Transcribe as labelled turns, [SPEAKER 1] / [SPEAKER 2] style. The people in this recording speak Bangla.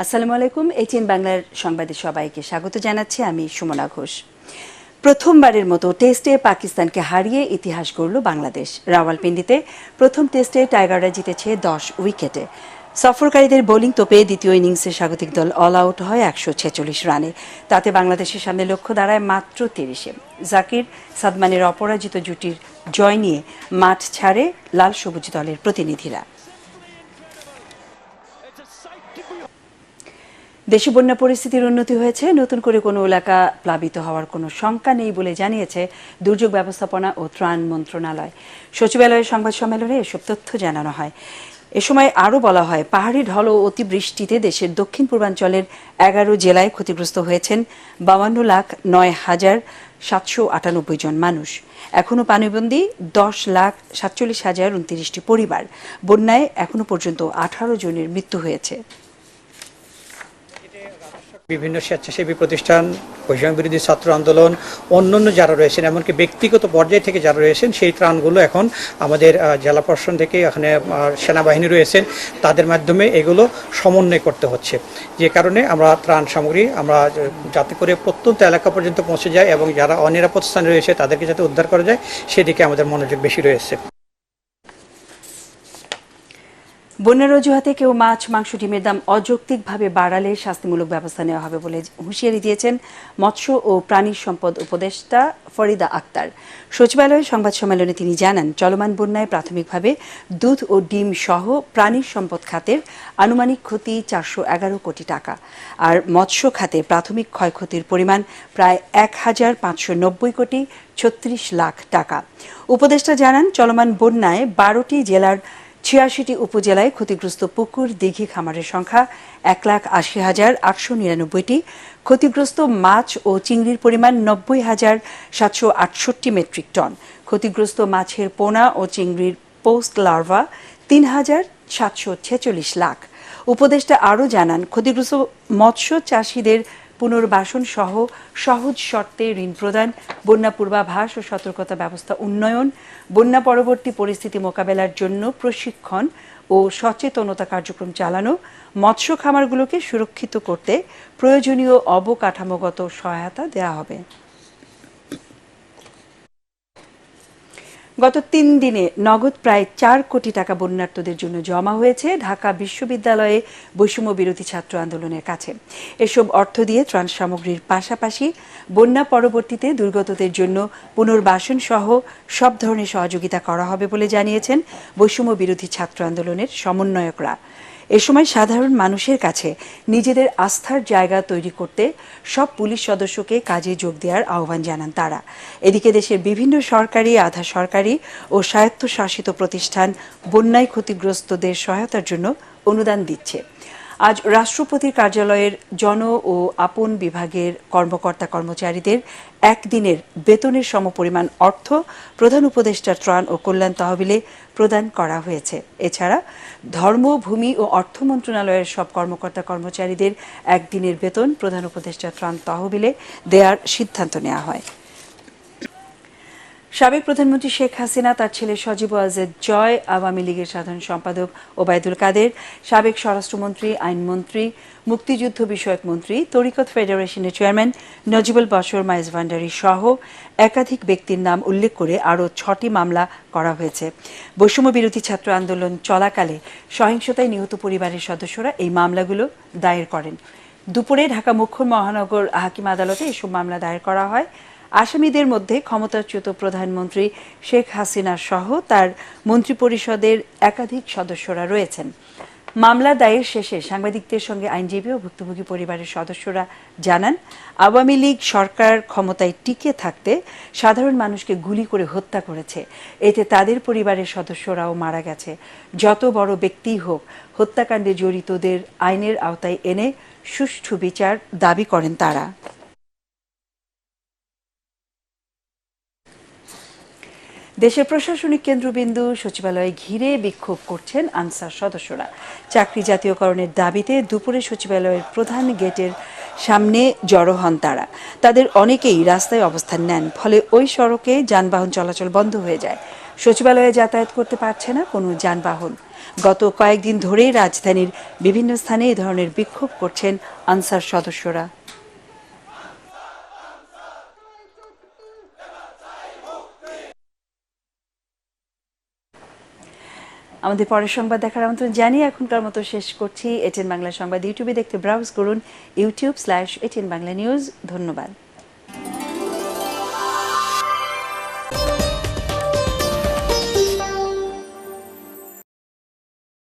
[SPEAKER 1] আসসালামু আলাইকুম। এটিএন বাংলার সংবাদে সবাইকে স্বাগত জানাচ্ছি। আমি সুমনা ঘোষ। প্রথমবারের মতো টেস্টে পাকিস্তানকে হারিয়ে ইতিহাস গড়ল বাংলাদেশ। রাওয়ালপিন্ডিতে প্রথম টেস্টে টাইগাররা জিতেছে 10 উইকেটে। সফরকারীদের বোলিং তোপে দ্বিতীয় ইনিংসে স্বাগতিক দল অল আউট হয় 146 রানে। তাতে বাংলাদেশের সামনে লক্ষ্য দাঁড়ায় মাত্র 30-এ। জাকির সাদমানের অপরাজিত জুটির জয় নিয়ে মাঠ ছাড়ে লাল সবুজ দলের প্রতিনিধিরা। দেশে বন্যা পরিস্থিতির উন্নতি হয়েছে। নতুন করে কোনো এলাকা প্লাবিত হওয়ার কোনো শঙ্কা নেই বলে জানিয়েছে দুর্যোগ ব্যবস্থাপনা ও ত্রাণ মন্ত্রণালয়। সচিবালয়ের সংবাদ সম্মেলনে এসব তথ্য জানানো হয়। এ সময় আরও বলা হয়, পাহাড়ি ঢল ও অতিবৃষ্টিতে দেশের দক্ষিণ পূর্বাঞ্চলের 11 জেলায় ক্ষতিগ্রস্ত হয়েছেন 52,09,798 জন মানুষ। এখনও পানিবন্দী 10,47,029টি পরিবার। বন্যায় এখনো পর্যন্ত 18 জনের মৃত্যু হয়েছে।
[SPEAKER 2] বিভিন্ন স্বেচ্ছাসেবী প্রতিষ্ঠান, বৈষম্য বিরোধী ছাত্র আন্দোলন, অন্যান্য যারা রয়েছেন, এমনকি ব্যক্তিগত পর্যায় থেকে যারা রয়েছেন, সেই ত্রাণগুলো এখন আমাদের জেলা প্রশাসন থেকে এখানে সেনাবাহিনী রয়েছেন, তাদের মাধ্যমে এগুলো সমন্বয় করতে হচ্ছে। যে কারণে আমরা ত্রাণ সামগ্রী আমরা যাতে করে প্রত্যন্ত এলাকা পর্যন্ত পৌঁছে যায় এবং যারা অনিরাপদ স্থানে রয়েছে তাদেরকে যাতে উদ্ধার করা যায়, সেদিকে আমাদের মনোযোগ বেশি রয়েছে।
[SPEAKER 1] বন্যার অজুহাতে কেউ মাছ, মাংস, ডিমের দাম অযৌক্তিকভাবে বাড়ালে শাস্তিমূলক ব্যবস্থা নেওয়া হবে বলে হুঁশিয়ারি দিয়েছেন মৎস্য ও প্রাণী সম্পদ উপদেষ্টা ফরিদা আক্তার। সচিবালয়ের সংবাদ সম্মেলনে তিনি জানান, চলমান বন্যায় প্রাথমিকভাবে দুধ ও ডিম সহ প্রাণী সম্পদ খাতের আনুমানিক ক্ষতি 411 কোটি টাকা, আর মৎস্য খাতে প্রাথমিক ক্ষয়ক্ষতির পরিমাণ প্রায় 1,590 কোটি 36 লাখ টাকা। উপদেষ্টা জানান, চলমান বন্যায় 12টি জেলার 86টি উপজেলায় ক্ষতিগ্রস্ত পুকুর, দিঘি, খামারের সংখ্যা 1,80,899টি। ক্ষতিগ্রস্ত মাছ ও চিংড়ির পরিমাণ 90,768 মেট্রিক টন। ক্ষতিগ্রস্ত মাছের পোনা ও চিংড়ির পোস্ট লার্ভা 3,746 লাখ। উপদেষ্টা আরও জানান, ক্ষতিগ্রস্ত মৎস্য চাষিদের পুনর্বাসন সহ সহজ শর্তে ঋণ প্রদান, বন্যা পূর্বাভাস ও সতর্কতা ব্যবস্থা উন্নয়ন, বন্যা পরবর্তী পরিস্থিতি মোকাবেলার জন্য প্রশিক্ষণ ও সচেতনতা কার্যক্রম চালানো, মৎস্য খামারগুলোকে সুরক্ষিত করতে প্রয়োজনীয় অবকাঠামোগত সহায়তা দেওয়া হবে। গত 3 দিনে নগদ প্রায় 4 কোটি টাকা বন্যার্তদের জন্য জমা হয়েছে ঢাকা বিশ্ববিদ্যালয়ে বৈষম্য বিরোধী ছাত্র আন্দোলনের কাছে। এসব অর্থ দিয়ে ত্রাণ সামগ্রীর পাশাপাশি বন্যা পরবর্তীতে দুর্গতদের জন্য পুনর্বাসন সহ সব ধরনের সহযোগিতা করা হবে বলে জানিয়েছেন বৈষম্য বিরোধী ছাত্র আন্দোলনের সমন্বয়করা। এ সময় সাধারণ মানুষের কাছে নিজেদের আস্থার জায়গা তৈরি করতে সব পুলিশ সদস্যকে কাজে যোগ দেওয়ার আহ্বান জানান তারা। এদিকে দেশের বিভিন্ন সরকারি, আধা সরকারি ও স্বায়ত্তশাসিত প্রতিষ্ঠান বন্যায় ক্ষতিগ্রস্তদের সহায়তার জন্য অনুদান দিচ্ছে। আজ রাষ্ট্রপতির কার্যালয়ের জন ও আপন বিভাগের কর্মকর্তা কর্মচারীদের একদিনের বেতনের সমপরিমাণ অর্থ প্রধান উপদেষ্টার ত্রাণ ও কল্যাণ তহবিলে প্রদান করা হয়েছে। এছাড়া ধর্ম, ভূমি ও অর্থ মন্ত্রণালয়ের সব কর্মকর্তা কর্মচারীদের একদিনের বেতন প্রধান উপদেষ্টার ত্রাণ তহবিলে দেওয়ার সিদ্ধান্ত নেওয়া হয়। সাবেক প্রধানমন্ত্রী শেখ হাসিনা, তার ছেলে সজীব ওয়াজেদ জয়, আওয়ামী লীগের সাধারণ সম্পাদক ওবায়দুল কাদের, সাবেক স্বরাষ্ট্রমন্ত্রী, আইনমন্ত্রী, মুক্তিযুদ্ধ বিষয়ক মন্ত্রী, তরিকত ফেডারেশনের চেয়ারম্যান নজিবুল বশর মাইজ ভান্ডারী সহ একাধিক ব্যক্তির নাম উল্লেখ করে আরও 6টি মামলা করা হয়েছে। বৈষম্য বিরোধী ছাত্র আন্দোলন চলাকালে সহিংসতায় নিহত পরিবারের সদস্যরা এই মামলাগুলো দায়ের করেন। দুপুরে ঢাকা মুখ্য মহানগর হাকিম আদালতে এসব মামলা দায়ের করা হয়। আসামিদের মধ্যে ক্ষমতাচ্যুত প্রধানমন্ত্রী শেখ হাসিনা সহ তার মন্ত্রিপরিষদের একাধিক সদস্যরা রয়েছেন। মামলা দায়ের শেষে সাংবাদিকদের সঙ্গে আইনজীবী ও ভুক্তভোগী পরিবারের সদস্যরা জানান, আওয়ামী লীগ সরকার ক্ষমতায় টিকে থাকতে সাধারণ মানুষকে গুলি করে হত্যা করেছে। এতে তাদের পরিবারের সদস্যরাও মারা গেছে। যত বড় ব্যক্তিই হোক, হত্যাকাণ্ডে জড়িতদের আইনের আওতায় এনে সুষ্ঠু বিচার দাবি করেন তারা। দেশের প্রশাসনিক কেন্দ্রবিন্দু সচিবালয়ে ঘিরে বিক্ষোভ করছেন আনসার সদস্যরা। চাকরি জাতীয়করণের দাবিতে দুপুরে সচিবালয়ের প্রধান গেটের সামনে জড়ো হন তারা। তাদের অনেকেই রাস্তায় অবস্থান নেন, ফলে ওই সড়কে যানবাহন চলাচল বন্ধ হয়ে যায়। সচিবালয়ে যাতায়াত করতে পারছে না কোনো যানবাহন। গত কয়েকদিন ধরেই রাজধানীর বিভিন্ন স্থানে এ ধরনের বিক্ষোভ করছেন আনসার সদস্যরা। আমাদের পরের সংবাদ দেখার আমন্ত্রণ জানিয়ে এখনকার মতো শেষ করছি। এটিএন বাংলা সংবাদ ইউটিউবে দেখতে ব্রাউজ করুন youtube/ATN Bangla News। ধন্যবাদ।